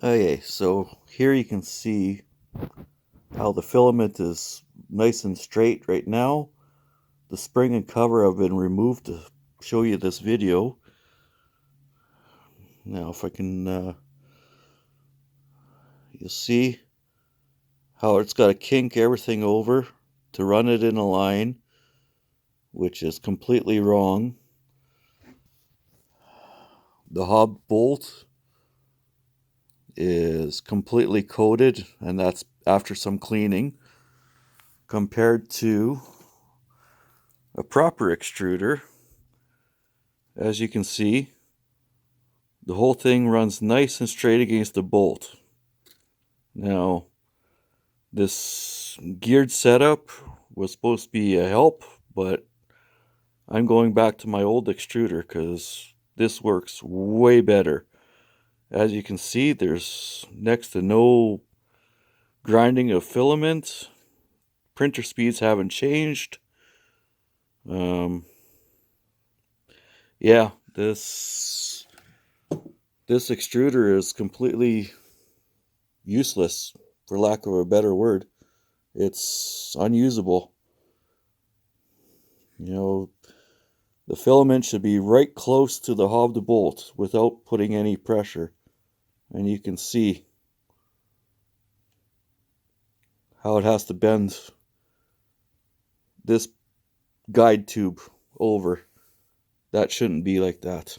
Okay, so here you can see how the filament is nice and straight right now. The spring and cover have been removed to show you this video. Now if I can, you'll see how it's got to kink everything over to run it in a line, which is completely wrong. The hob bolt is completely coated, and that's after some cleaning, compared to a proper extruder. As you can see, the whole thing runs nice and straight against the bolt. Now, this geared setup was supposed to be a help, but I'm going back to my old extruder because this works way better. As you can see, there's next to no grinding of filament. Printer speeds haven't changed. Yeah, this extruder is completely useless, for lack of a better word. It's unusable. You know, the filament should be right close to the hob to bolt without putting any pressure. And you can see how it has to bend this guide tube over. That shouldn't be like that.